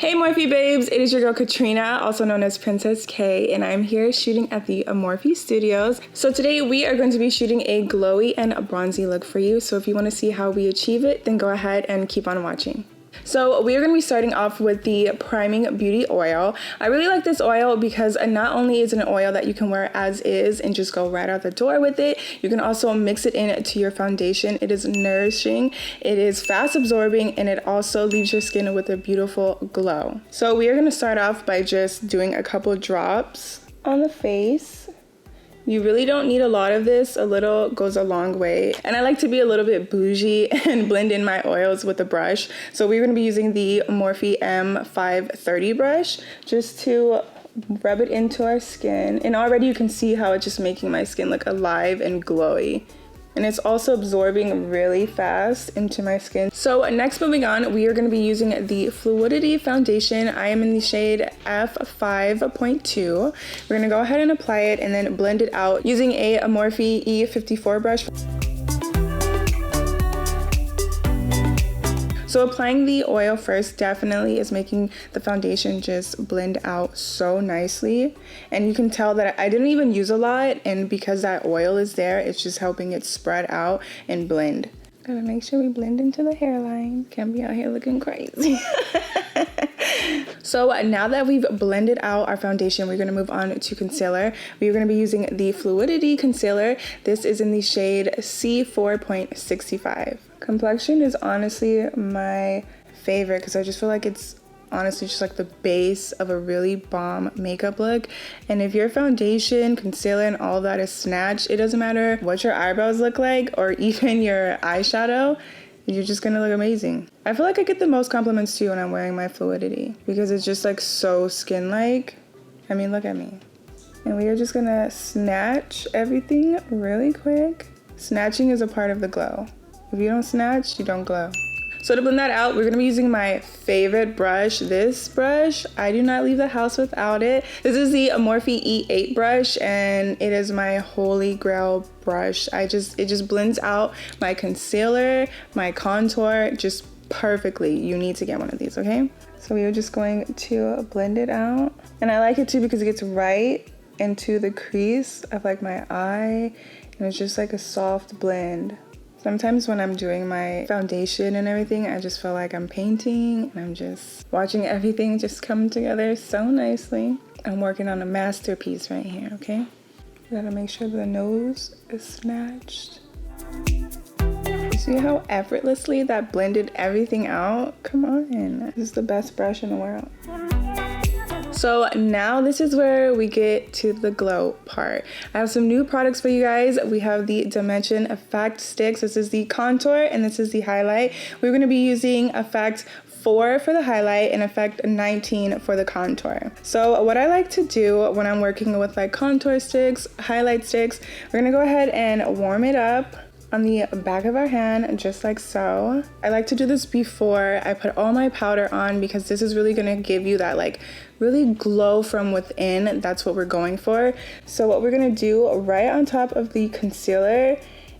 Hey Morphe babes, it is your girl Katrina, also known as Princess K, and I'm here shooting at the Morphe Studios. So today we are going to be shooting a glowy and a bronzy look for you. So if you want to see how we achieve it, then go ahead and keep on watching. So we are going to be starting off with the Priming Beauty Oil. I really like this oil because not only is it an oil that you can wear as is and just go right out the door with it, you can also mix it into your foundation. It is nourishing, it is fast absorbing, and it also leaves your skin with a beautiful glow. So we are going to start off by just doing a couple drops on the face. You really don't need a lot of this. A little goes a long way. And I like to be a little bit bougie and blend in my oils with a brush. So we're going to be using the Morphe M530 brush just to rub it into our skin. And already you can see how it's just making my skin look alive and glowy. And it's also absorbing really fast into my skin. So next, moving on, we are going to be using the Fluidity Foundation. I am in the shade F5.2. We're going to go ahead and apply it and then blend it out using a Morphe E54 brush. So applying the oil first definitely is making the foundation just blend out so nicely. And you can tell that I didn't even use a lot, and because that oil is there, it's just helping it spread out and blend. Gotta make sure we blend into the hairline. Can't be out here looking crazy. So now that we've blended out our foundation, we're gonna move on to concealer. We're gonna be using the Fluidity Concealer. This is in the shade C4.65. Complexion is honestly my favorite because I just feel like it's honestly just like the base of a really bomb makeup look. And if your foundation, concealer, and all that is snatched, it doesn't matter what your eyebrows look like or even your eyeshadow, you're just gonna look amazing. I feel like I get the most compliments too when I'm wearing my Fluidity because it's just like so skin-like. I mean, look at me. And we are just gonna snatch everything really quick. Snatching is a part of the glow. If you don't snatch, you don't glow. So to blend that out, we're gonna be using my favorite brush. This brush, I do not leave the house without it. This is the Morphe E8 brush, and it is my holy grail brush. It just blends out my concealer, my contour, just perfectly. You need to get one of these, okay? So we are just going to blend it out. And I like it too because it gets right into the crease of like my eye, and it's just like a soft blend. Sometimes when I'm doing my foundation and everything, I just feel like I'm painting and I'm just watching everything just come together so nicely. I'm working on a masterpiece right here, okay? You gotta make sure the nose is snatched. You see how effortlessly that blended everything out? Come on, this is the best brush in the world. So now this is where we get to the glow part. I have some new products for you guys. We have the Dimension Effect Sticks. This is the contour and this is the highlight. We're gonna be using Effect 4 for the highlight and Effect 19 for the contour. So what I like to do when I'm working with like contour sticks, highlight sticks, we're gonna go ahead and warm it up on the back of our hand, just like so. I like to do this before I put all my powder on because this is really gonna give you that like really glow from within. That's what we're going for. So what we're gonna do right on top of the concealer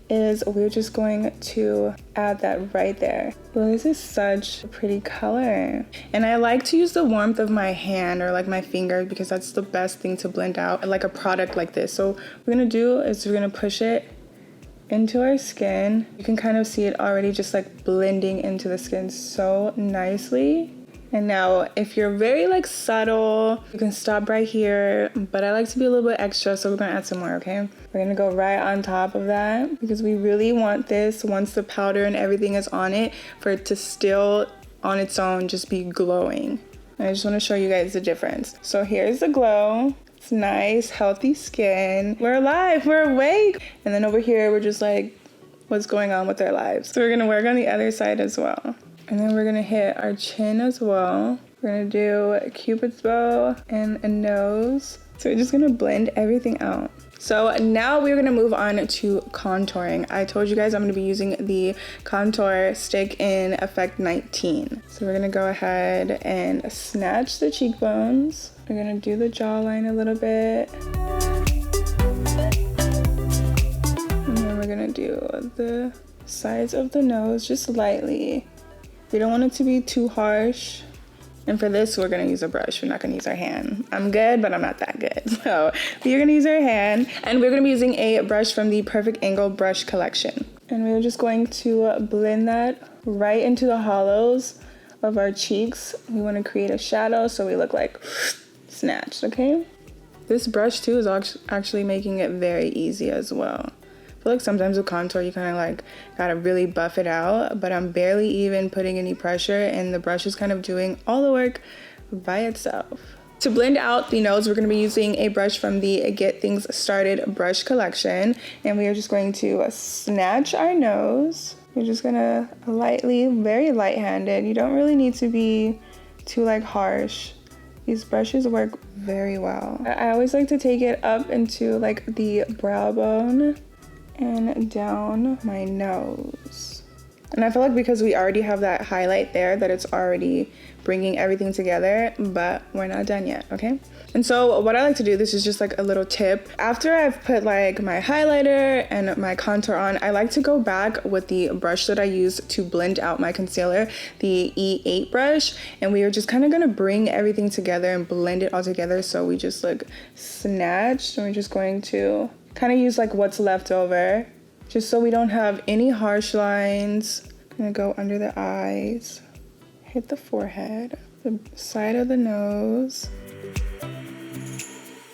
is we're just going to add that right there. Well, this is such a pretty color. And I like to use the warmth of my hand or like my finger because that's the best thing to blend out like a product like this. So what we're gonna do is we're gonna push it into our skin. You can kind of see it already just like blending into the skin so nicely. And now if you're very like subtle, you can stop right here, but I like to be a little bit extra, so we're gonna add some more, okay? We're gonna go right on top of that because we really want this, once the powder and everything is on it, for it to still on its own just be glowing. And I just wanna show you guys the difference. So here's the glow. It's nice, healthy skin. We're alive, we're awake. And then over here, we're just like, what's going on with our lives? So we're gonna work on the other side as well. And then we're gonna hit our chin as well. We're gonna do a Cupid's bow and a nose. So we're just gonna blend everything out. So now we're gonna move on to contouring. I told you guys I'm gonna be using the contour stick in Effect 19. So we're gonna go ahead and snatch the cheekbones. We're gonna do the jawline a little bit. And then we're gonna do the sides of the nose just lightly. We don't want it to be too harsh. And for this, we're gonna use a brush. We're not gonna use our hand. I'm good, but I'm not that good. So we're gonna use our hand, and we're gonna be using a brush from the Perfect Angle brush collection. And we're just going to blend that right into the hollows of our cheeks. We wanna create a shadow so we look like snatched, okay? This brush too is actually making it very easy as well. I feel like sometimes with contour you kind of like gotta really buff it out, but I'm barely even putting any pressure and the brush is kind of doing all the work by itself. To blend out the nose, we're gonna be using a brush from the Get Things Started brush collection, and we are just going to snatch our nose. You're just gonna lightly, very light-handed. You don't really need to be too like harsh. These brushes work very well. I always like to take it up into like the brow bone and down my nose. And I feel like because we already have that highlight there that it's already bringing everything together, but we're not done yet, okay? And so what I like to do, this is just like a little tip. After I've put like my highlighter and my contour on, I like to go back with the brush that I use to blend out my concealer, the E8 brush, and we are just kind of gonna bring everything together and blend it all together so we just look snatched. And we're just going to kind of use like what's left over, just so we don't have any harsh lines. I'm gonna go under the eyes, hit the forehead, the side of the nose.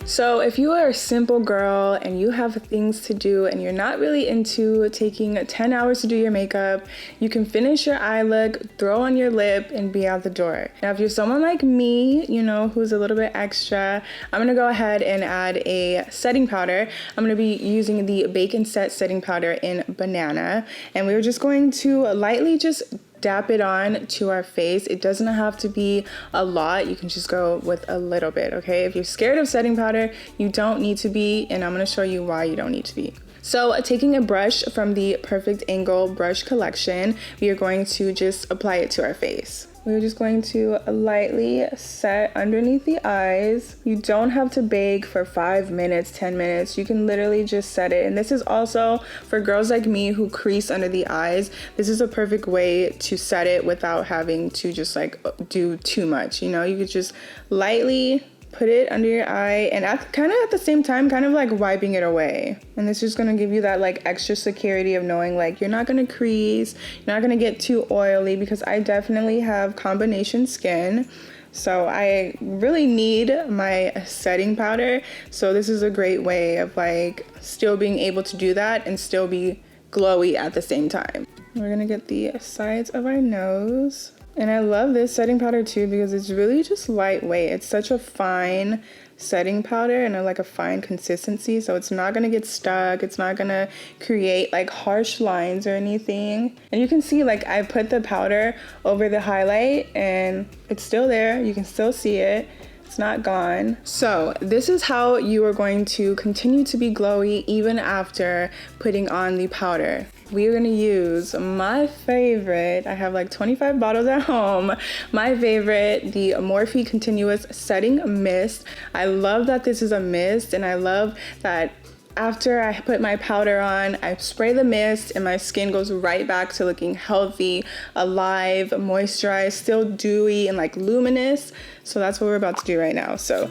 So if you are a simple girl and you have things to do and you're not really into taking 10 hours to do your makeup, you can finish your eye look, throw on your lip, and be out the door. Now, if you're someone like me, you know, who's a little bit extra, I'm gonna go ahead and add a setting powder. I'm gonna be using the Bake and Set setting powder in Banana, and we're just going to lightly just dab it on to our face. It doesn't have to be a lot. You can just go with a little bit, okay? If you're scared of setting powder, you don't need to be, and I'm gonna show you why you don't need to be. So taking a brush from the Perfect Angle brush collection, we are going to just apply it to our face. We're just going to lightly set underneath the eyes. You don't have to bake for 5 minutes, 10 minutes. You can literally just set it. And this is also for girls like me who crease under the eyes. This is a perfect way to set it without having to just like do too much. You know, you could just lightly put it under your eye and at the same time kind of like wiping it away. And this is gonna give you that like extra security of knowing like you're not gonna crease, you're not gonna get too oily, because I definitely have combination skin. So I really need my setting powder. So this is a great way of like still being able to do that and still be glowy at the same time. We're gonna get the sides of our nose. And I love this setting powder too because it's really just lightweight. It's such a fine setting powder and like a fine consistency, so it's not gonna get stuck. It's not gonna create like harsh lines or anything. And you can see like I put the powder over the highlight and it's still there. You can still see it. It's not gone. So this is how you are going to continue to be glowy even after putting on the powder. We're gonna use my favorite, I have like 25 bottles at home, my favorite, the Morphe Continuous Setting Mist. I love that this is a mist, and I love that after I put my powder on, I spray the mist and my skin goes right back to looking healthy, alive, moisturized, still dewy and like luminous. So that's what we're about to do right now. So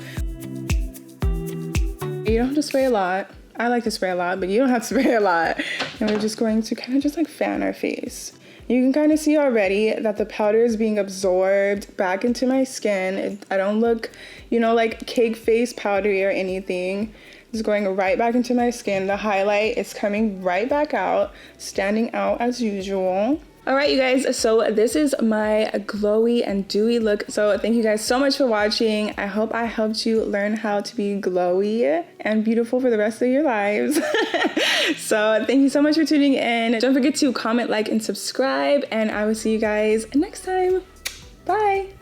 you don't have to spray a lot. I like to spray a lot, but you don't have to spray a lot. And we're just going to kind of just like fan our face. You can kind of see already that the powder is being absorbed back into my skin. I don't look, you know, like cake face powdery or anything. It's going right back into my skin. The highlight is coming right back out, standing out as usual. All right, you guys, so this is my glowy and dewy look. So thank you guys so much for watching. I hope I helped you learn how to be glowy and beautiful for the rest of your lives. So thank you so much for tuning in. Don't forget to comment, like, and subscribe, and I will see you guys next time. Bye.